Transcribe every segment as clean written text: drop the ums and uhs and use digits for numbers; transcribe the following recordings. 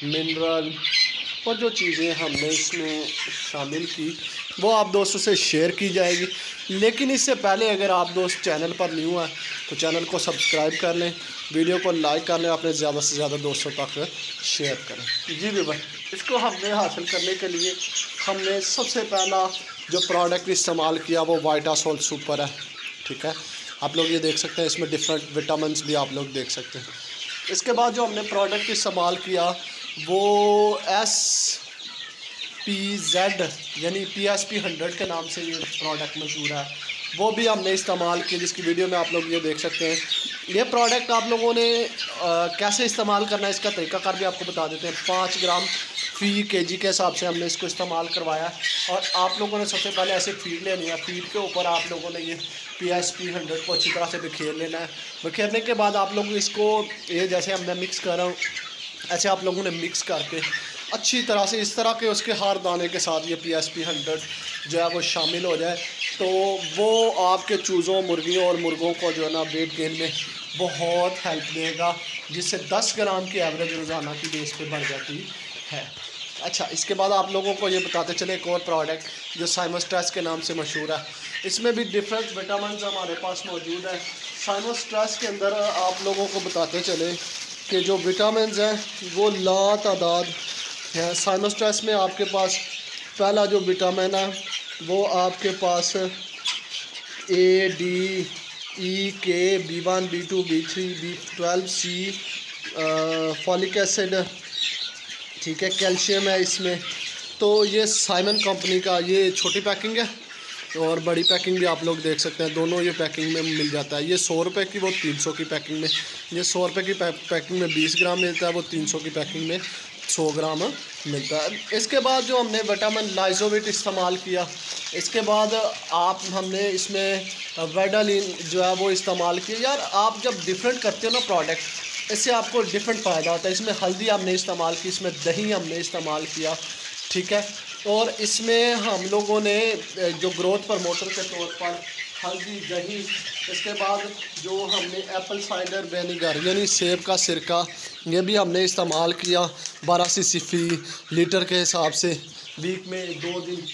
Mineral और जो चीज़ें हमने इसमें शामिल की वो आप दोस्तों से शेयर की जाएगी। लेकिन इससे पहले अगर आप दोस्त चैनल पर न्यू हैं तो चैनल को सब्सक्राइब कर लें, वीडियो को लाइक कर लें, अपने ज़्यादा से ज़्यादा दोस्तों तक शेयर करें। जी भी भाई, इसको हमने हासिल करने के लिए हमने सबसे पहला जो प्रोडक्ट इस्तेमाल किया वो वाइटासोल सुपर है। ठीक है, आप लोग ये देख सकते हैं, इसमें डिफरेंट विटामिन भी आप लोग देख सकते हैं। इसके बाद जो हमने प्रोडक्ट इस्तेमाल किया वो SPZ यानी PSP100 के नाम से ये प्रोडक्ट मशहूर है, वो भी हमने इस्तेमाल किया, जिसकी वीडियो में आप लोग ये देख सकते हैं। ये प्रोडक्ट आप लोगों ने कैसे इस्तेमाल करना है इसका तरीक़ाकार भी आपको बता देते हैं। 5 ग्राम फ़ी kg के हिसाब से हमने इसको इस्तेमाल करवाया और आप लोगों ने सबसे पहले ऐसे फीड लेनी है। फीड के ऊपर आप लोगों ने ये PSP100 को अच्छी तरह से बिखेर लेना है। बिखेरने के बाद आप लोग इसको ये जैसे हमने मिक्स कर रहा हूँ ऐसे आप लोगों ने मिक्स करके अच्छी तरह से इस तरह के उसके हर दाने के साथ ये PSP100 जो है वो शामिल हो जाए, तो वो आपके चूज़ों, मुर्गियों और मुर्गों को जो है ना वेट गेन में बहुत हेल्प देगा, जिससे 10 ग्राम की एवरेज रोज़ाना की बेस पे बढ़ जाती है। अच्छा, इसके बाद आप लोगों को ये बताते चले एक और प्रोडक्ट जो साइमोस्ट्रेस के नाम से मशहूर है। इसमें भी डिफरेंट विटामिन हमारे पास मौजूद है। साइमोस्ट्रेस के अंदर आप लोगों को बताते चले कि जो विटामिन हैं वो लातादाद हैं। साइमोस्ट्रेस में आपके पास पहला जो विटामिन है वो आपके पास A, D, E, K, B1, B2, B3, B12, C, folic acid, ठीक है, कैल्शियम है इसमें। तो ये साइमन कंपनी का ये छोटी पैकिंग है और बड़ी पैकिंग भी आप लोग देख सकते हैं, दोनों ये पैकिंग में मिल जाता है। ये 100 रुपये की, वो 300 की पैकिंग में। ये 100 रुपये की पैकिंग में 20 ग्राम मिलता है, वो 300 की पैकिंग में 100 ग्राम मिलता है। इसके बाद जो हमने विटामिन लाइजोविट इस्तेमाल किया, इसके बाद हमने इसमें वेडालिन जो है वो इस्तेमाल किया। यार आप जब डिफरेंट करते हो ना प्रोडक्ट, इससे आपको डिफरेंट फ़ायदा होता है। इसमें हल्दी हमने इस्तेमाल की, इसमें दही हमने इस्तेमाल किया, ठीक है। और इसमें हम लोगों ने जो ग्रोथ प्रमोटर के तौर पर हल्दी, दही, इसके बाद जो हमने एप्पल साइडर विनेगर यानी सेब का सिरका ये भी हमने इस्तेमाल किया 12 ccFE लीटर के हिसाब से वीक में 2 दिन,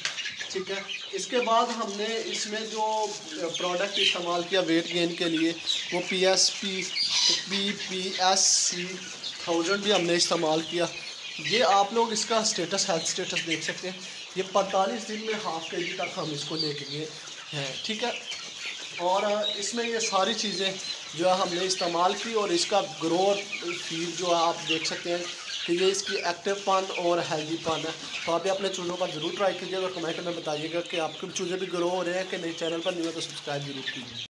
ठीक है। इसके बाद हमने इसमें जो प्रोडक्ट इस्तेमाल किया वेट गेन के लिए वो PPSC1000 भी हमने इस्तेमाल किया। ये आप लोग इसका स्टेटस, हेल्थ स्टेटस देख सकते हैं। ये 45 दिन में ½ kg तक हम इसको लेके गए हैं, ठीक है। और इसमें ये सारी चीज़ें जो है हमने इस्तेमाल की और इसका ग्रोथ फील जो है आप देख सकते हैं कि ये इसकी एक्टिव पन और हेल्दी पन है। तो आप अपने चूज़ों पर ज़रूर ट्राई कीजिएगा और कमेंट में बताइएगा कि आपके चूज़े भी ग्रो हो रहे हैं कि नहीं। चैनल पर नहीं हो तो सब्सक्राइब जरूर कीजिए।